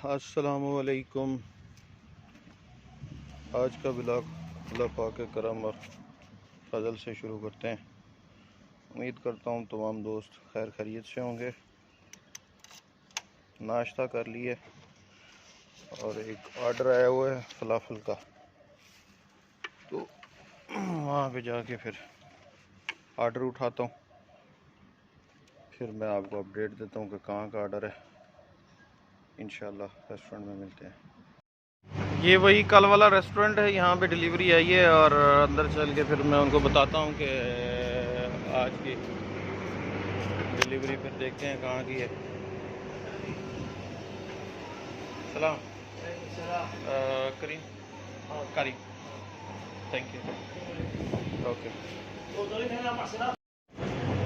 अस्सलामुअलैकुम। आज का ब्लॉग अल्लाह पाक के करम और फजल से शुरू करते हैं। उम्मीद करता हूँ तमाम दोस्त खैर खैरियत से होंगे। नाश्ता कर लिए और एक ऑर्डर आया हुआ है फलाफल का, तो वहाँ पे जाके फिर ऑर्डर उठाता हूँ, फिर मैं आपको अपडेट देता हूँ कि कहाँ का ऑर्डर है। इंशाल्लाह रेस्टोरेंट में मिलते हैं। ये वही कल वाला रेस्टोरेंट है, यहाँ पे डिलीवरी आई है और अंदर चल के फिर मैं उनको बताता हूँ कि आज की डिलीवरी फिर देखते हैं कहाँ की है। सलाम करीम करीम, थैंक यू, ओके।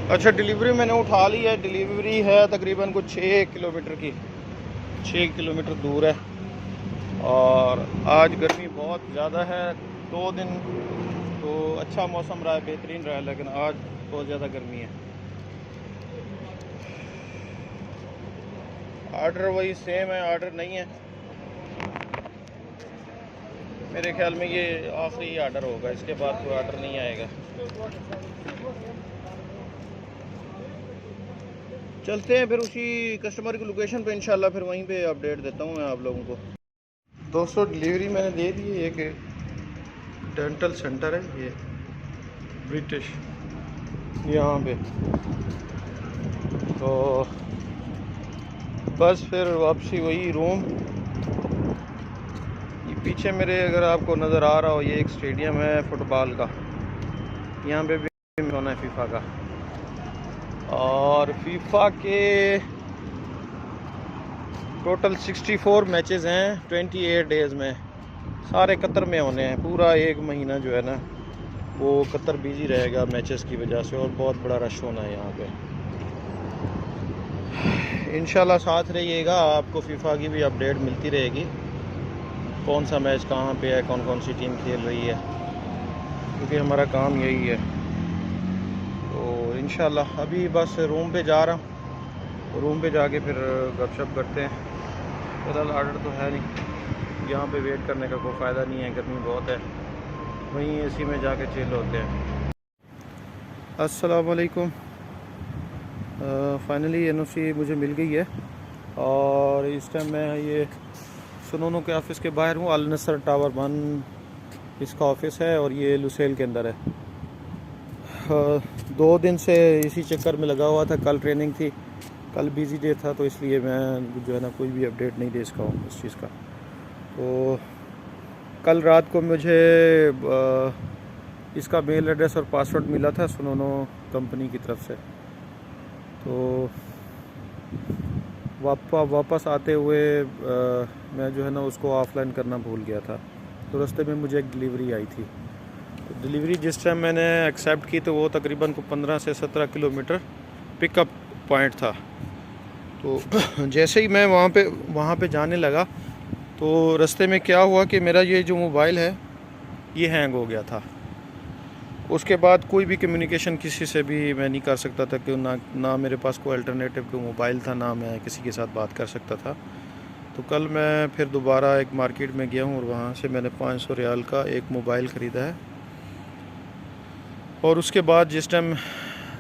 अच्छा, डिलीवरी मैंने उठा ली है। डिलीवरी है तकरीबन कुछ 6 किलोमीटर की, 6 किलोमीटर दूर है। और आज गर्मी बहुत ज़्यादा है। 2 दिन तो अच्छा मौसम रहा है, बेहतरीन रहा है, लेकिन आज बहुत ज़्यादा गर्मी है। ऑर्डर वही सेम है, ऑर्डर नहीं है मेरे ख्याल में। ये आखिरी ऑर्डर होगा, इसके बाद कोई ऑर्डर नहीं आएगा। चलते हैं फिर उसी कस्टमर की लोकेशन पे, इंशाल्लाह फिर वहीं पे अपडेट देता हूँ मैं आप लोगों को। दोस्तों डिलीवरी मैंने दे दी है। एक डेंटल सेंटर है ये ब्रिटिश, यहाँ पे। तो बस फिर वापसी वही रूम। ये पीछे मेरे अगर आपको नज़र आ रहा हो, ये एक स्टेडियम है फुटबॉल का, यहाँ पे भी होना है फीफा का। और फीफा के टोटल 64 मैचेस हैं 28 डेज़ में, सारे कतर में होने हैं। पूरा एक महीना जो है ना वो कतर बिजी रहेगा मैचेस की वजह से, और बहुत बड़ा रश होना है यहाँ पे। इंशाल्लाह साथ रहिएगा, आपको फीफा की भी अपडेट मिलती रहेगी, कौन सा मैच कहाँ पे है, कौन कौन सी टीम खेल रही है, क्योंकि हमारा काम यही है। तो इंशाल्लाह अभी बस रूम पे जा रहा हूँ, रूम पे जाके फिर गपशप करते हैं। फिलहाल ऑर्डर तो है नहीं, यहाँ पे वेट करने का कोई फ़ायदा नहीं है, गर्मी बहुत है। वहीं एसी में जाके चिल होते हैं। अस्सलाम वालेकुम। फाइनली एनओसी मुझे मिल गई है और इस टाइम मैं ये सुनोनो के ऑफ़िस के बाहर हूँ। अल नसर टावर 1 इसका ऑफ़िस है और ये लुसेल के अंदर है। 2 दिन से इसी चक्कर में लगा हुआ था। कल ट्रेनिंग थी, कल बिज़ी डे था, तो इसलिए मैं जो है ना कोई भी अपडेट नहीं दे सका हूँ इस चीज़ का। तो कल रात को मुझे इसका मेल एड्रेस और पासवर्ड मिला था सुनोनो कंपनी की तरफ से। तो वापस आते हुए मैं जो है ना उसको ऑफ़लाइन करना भूल गया था। तो रास्ते में मुझे एक डिलीवरी आई थी। तो डिलीवरी जिस टाइम मैंने एक्सेप्ट की तो वो तकरीबन को 15 से 17 किलोमीटर पिकअप पॉइंट था। तो जैसे ही मैं वहाँ पे जाने लगा तो रास्ते में क्या हुआ कि मेरा ये जो मोबाइल है ये हैंग हो गया था। उसके बाद कोई भी कम्युनिकेशन किसी से भी मैं नहीं कर सकता था, कि ना मेरे पास कोई अल्टरनेटिव कोई मोबाइल था, ना मैं किसी के साथ बात कर सकता था। तो कल मैं फिर दोबारा एक मार्केट में गया हूँ और वहाँ से मैंने 500 रियाल का एक मोबाइल ख़रीदा है। और उसके बाद जिस टाइम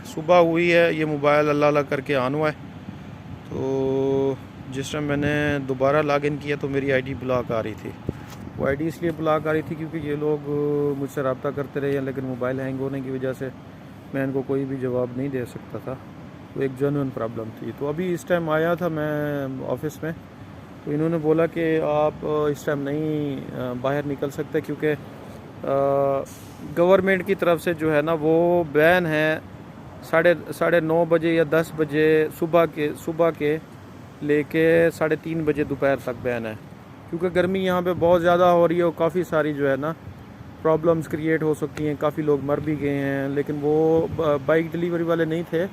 सुबह हुई है ये मोबाइल अल्लाह अल्लाह करके ऑन हुआ है। तो जिस टाइम मैंने दोबारा लॉगिन किया तो मेरी आईडी ब्लॉक आ रही थी। वो आईडी इसलिए ब्लॉक आ रही थी क्योंकि ये लोग मुझसे रब्ता करते रहे, लेकिन मोबाइल हैंग होने की वजह से मैं इनको कोई भी जवाब नहीं दे सकता था। तो एक जेन्युइन प्रॉब्लम थी। तो अभी इस टाइम आया था मैं ऑफ़िस में, तो इन्होंने बोला कि आप इस टाइम नहीं बाहर निकल सकते, क्योंकि गवर्नमेंट की तरफ से जो है ना वो बैन है 9:30 बजे या 10 बजे सुबह के लेके 3:30 बजे दोपहर तक बैन है। क्योंकि गर्मी यहाँ पे बहुत ज़्यादा हो रही है और काफ़ी सारी जो है ना प्रॉब्लम्स क्रिएट हो सकती हैं। काफ़ी लोग मर भी गए हैं, लेकिन वो बाइक डिलीवरी वाले नहीं थे,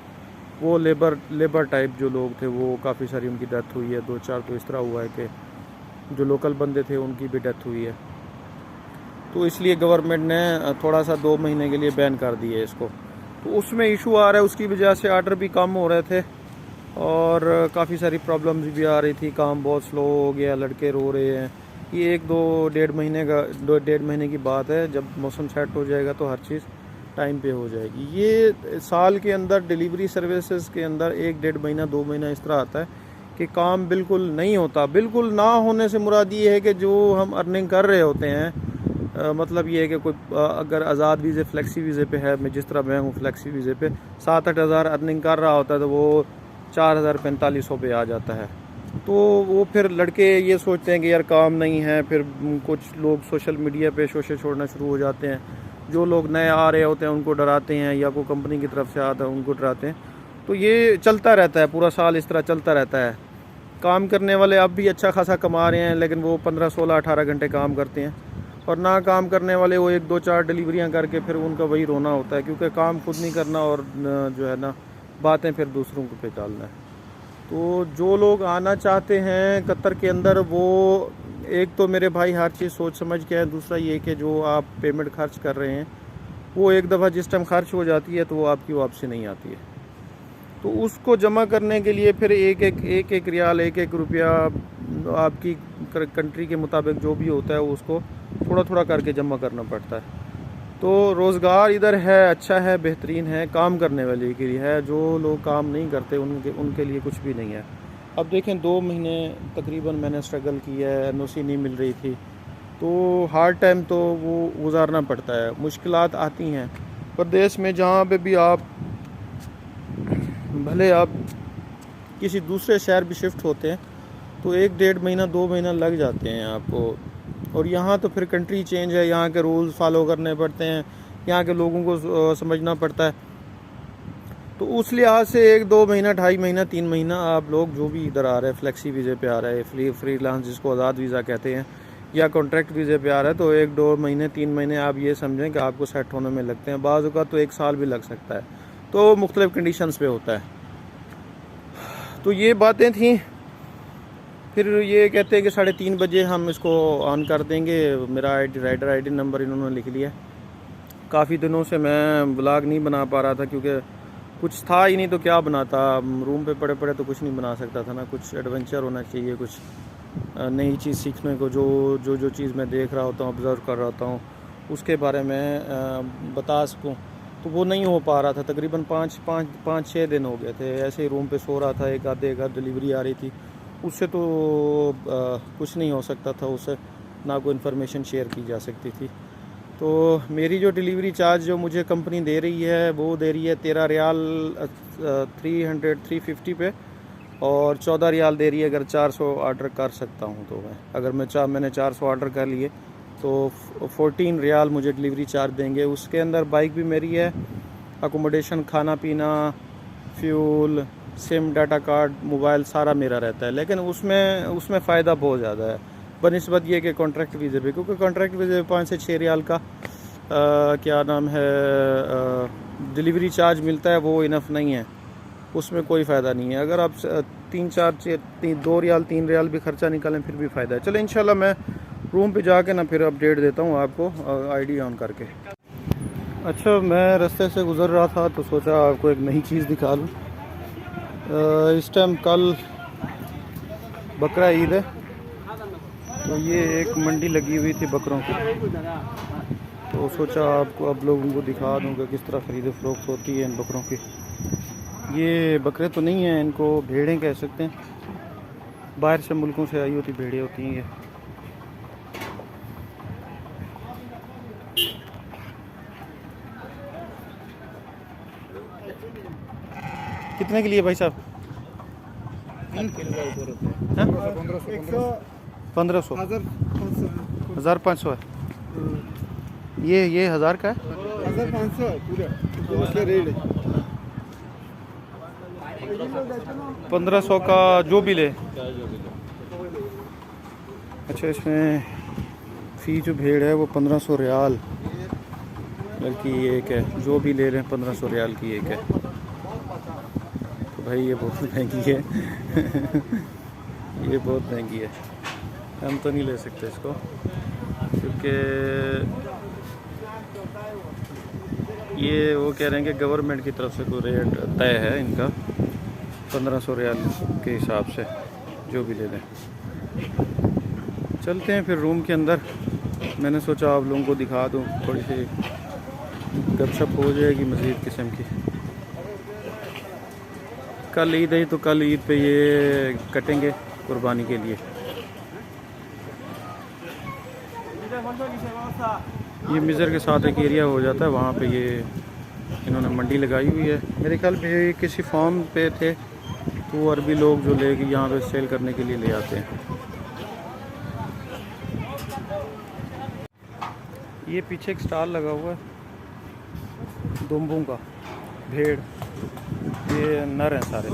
वो लेबर टाइप जो लोग थे वो काफ़ी सारी उनकी डेथ हुई है। 2-4 तो इस तरह हुआ है कि जो लोकल बंदे थे उनकी भी डेथ हुई है। तो इसलिए गवर्नमेंट ने थोड़ा सा 2 महीने के लिए बैन कर दिया है इसको। तो उसमें इशू आ रहा है, उसकी वजह से ऑर्डर भी कम हो रहे थे और काफ़ी सारी प्रॉब्लम्स भी आ रही थी, काम बहुत स्लो हो गया, लड़के रो रहे हैं। ये एक दो डेढ़ महीने की बात है, जब मौसम सेट हो जाएगा तो हर चीज़ टाइम पे हो जाएगी। ये साल के अंदर डिलीवरी सर्विसेज के अंदर 1-1.5 महीना 2 महीना इस तरह आता है कि काम बिल्कुल नहीं होता। बिल्कुल ना होने से मुराद ये है कि जो हम अर्निंग कर रहे होते हैं, मतलब ये है कि कोई अगर आज़ाद वीज़े फ्लेक्सी वीज़े पे है, मैं जिस तरह मैं हूँ फ्लेक्सी वीज़े पे 7-8 हज़ार अर्निंग कर रहा होता है, तो वो 4,000-4,500 पे आ जाता है। तो वो फिर लड़के ये सोचते हैं कि यार काम नहीं है, फिर कुछ लोग सोशल मीडिया पे शोशे छोड़ना शुरू हो जाते हैं। जो लोग नए आ रहे होते हैं उनको डराते हैं, या कोई कंपनी की तरफ से आता है उनको डराते हैं। तो ये चलता रहता है, पूरा साल इस तरह चलता रहता है। काम करने वाले अब भी अच्छा खासा कमा रहे हैं, लेकिन वो 15, 16, 18 घंटे काम करते हैं। और ना काम करने वाले वो 1, 2, 4 डिलीवरियाँ करके फिर उनका वही रोना होता है, क्योंकि काम खुद नहीं करना और जो है ना बातें फिर दूसरों को पे डालना है। तो जो लोग आना चाहते हैं कतर के अंदर, वो एक तो मेरे भाई हर चीज़ सोच समझ के है, दूसरा ये कि जो आप पेमेंट खर्च कर रहे हैं वो एक दफ़ा जिस टाइम खर्च हो जाती है तो वो आपकी वापसी नहीं आती है। तो उसको जमा करने के लिए फिर एक रियाल, एक रुपया आपकी कंट्री के मुताबिक जो भी होता है उसको थोड़ा थोड़ा करके जमा करना पड़ता है। तो रोज़गार इधर है, अच्छा है, बेहतरीन है, काम करने वाले के लिए है। जो लोग काम नहीं करते उनके लिए कुछ भी नहीं है। अब देखें 2 महीने तकरीबन मैंने स्ट्रगल किया है, एनओसी नहीं मिल रही थी, तो हार्ड टाइम तो वो गुजारना पड़ता है, मुश्किलात आती हैं। प्रदेश में जहाँ पे भी आप, भले आप किसी दूसरे शहर भी शिफ्ट होते हैं तो 1-1.5 महीना 2 महीना लग जाते हैं आपको। और यहाँ तो फिर कंट्री चेंज है, यहाँ के रूल्स फॉलो करने पड़ते हैं, यहाँ के लोगों को समझना पड़ता है। तो उस लिहाज से 1-2 महीना, 2.5 महीना, 3 महीना आप लोग जो भी इधर आ रहे हैं, फ्लेक्सी वीज़े पे आ रहे हैं, फ्रीलांस जिसको आज़ाद वीज़ा कहते हैं, या कॉन्ट्रैक्ट वीज़े पे आ रहा है, तो 1-2 महीने 3 महीने आप ये समझें कि आपको सेट होने में लगते हैं। बाज़ औक़ात तो 1 साल भी लग सकता है, तो मुख्तलिफ़ कंडीशंस पे होता है। तो ये बातें थी। फिर ये कहते हैं कि 3:30 बजे हम इसको ऑन कर देंगे। मेरा राइडर आईडी नंबर इन्होंने लिख लिया। काफ़ी दिनों से मैं ब्लॉग नहीं बना पा रहा था, क्योंकि कुछ था ही नहीं, तो क्या बनाता। रूम पे पड़े पड़े तो कुछ नहीं बना सकता था ना, कुछ एडवेंचर होना चाहिए, कुछ नई चीज़ सीखने को। जो चीज़ मैं देख रहा होता हूँ, ऑब्ज़र्व कर रहा होता हूँ, उसके बारे में बता सकूँ, तो वो नहीं हो पा रहा था। तकरीबन 5-6 दिन हो गए थे ऐसे ही रूम पे सो रहा था। एक आधे डिलीवरी आ रही थी, उससे तो कुछ नहीं हो सकता था, उससे ना कोई इन्फॉर्मेशन शेयर की जा सकती थी। तो मेरी जो डिलीवरी चार्ज जो मुझे कंपनी दे रही है, वो दे रही है 13 रियाल 350 पे, और 14 रियाल दे रही है अगर 400 ऑर्डर कर सकता हूँ तो मैं। अगर मैंने 400 ऑर्डर कर लिए तो 14 रियाल मुझे डिलीवरी चार्ज देंगे। उसके अंदर बाइक भी मेरी है, अकोमोडेशन, खाना पीना, fuel, SIM, data card, mobile सारा मेरा रहता है। लेकिन उसमें फ़ायदा बहुत ज़्यादा है बनिस्बत ये कि कॉन्ट्रैक्ट वीज़े पे, क्योंकि कॉन्ट्रैक्ट वीज़े पे 5 से 6 रियाल का क्या नाम है डिलीवरी चार्ज मिलता है, वो इनफ नहीं है, उसमें कोई फ़ायदा नहीं है। अगर आप 2 रियाल 3 रियाल भी ख़र्चा निकालें फिर भी फ़ायदा है। चलो इंशाल्लाह मैं रूम पे जाके ना फिर अपडेट देता हूँ आपको आईडी ऑन करके। अच्छा, मैं रास्ते से गुज़र रहा था तो सोचा आपको एक नई चीज़ दिखा लूँ। इस टाइम कल बकरा ईद है, तो ये एक मंडी लगी हुई थी बकरों की, तो सोचा आपको अब लोगों को दिखा दूँ कि किस तरह ख़रीद फरोख्त होती है इन बकरों की। ये बकरे तो नहीं हैं, इनको भेड़ें कह सकते हैं, बाहर से मुल्कों से आई होती भेड़ें होती हैं ये। कितने के लिए भाई साहब? 1500 1500 है। ये 1000 का है, 1500 है पूरा, तो उसका रेट है 1500 का जो भी ले। अच्छा, इसमें फी जो भेड़ है वो 1500 रियाल बल्कि एक है, जो भी ले रहे हैं 1500 रियाल की एक है। तो भाई ये बहुत महंगी है ये बहुत महंगी है, हम तो नहीं ले सकते इसको, क्योंकि ये वो कह रहे हैं कि गवर्नमेंट की तरफ से कोई रेट तय है इनका, 1500 रियाल के हिसाब से जो भी ले लें। चलते हैं फिर रूम के अंदर। मैंने सोचा आप लोगों को दिखा दूँ, थोड़ी सी गपशप हो जाएगी मज़ीद किस्म की। कल ईद है तो कल ईद पे ये कटेंगे कुर्बानी के लिए। ये मिज़र के साथ एक एरिया हो जाता है, वहाँ पे ये इन्होंने मंडी लगाई हुई है। मेरे ख्याल में ये किसी फार्म पे थे तो वो अरबी लोग जो ले यहाँ पे सेल करने के लिए ले आते हैं। ये पीछे एक स्टॉल लगा हुआ है दुम्बों का, भेड़, ये नर हैं सारे।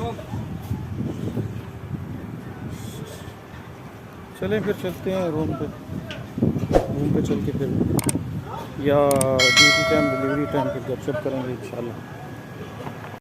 चलें फिर चलते हैं रूम पे चल के फिर या ड्यूटी टाइम डिलीवरी टाइम फिर गपशप करेंगे इंशाल्लाह।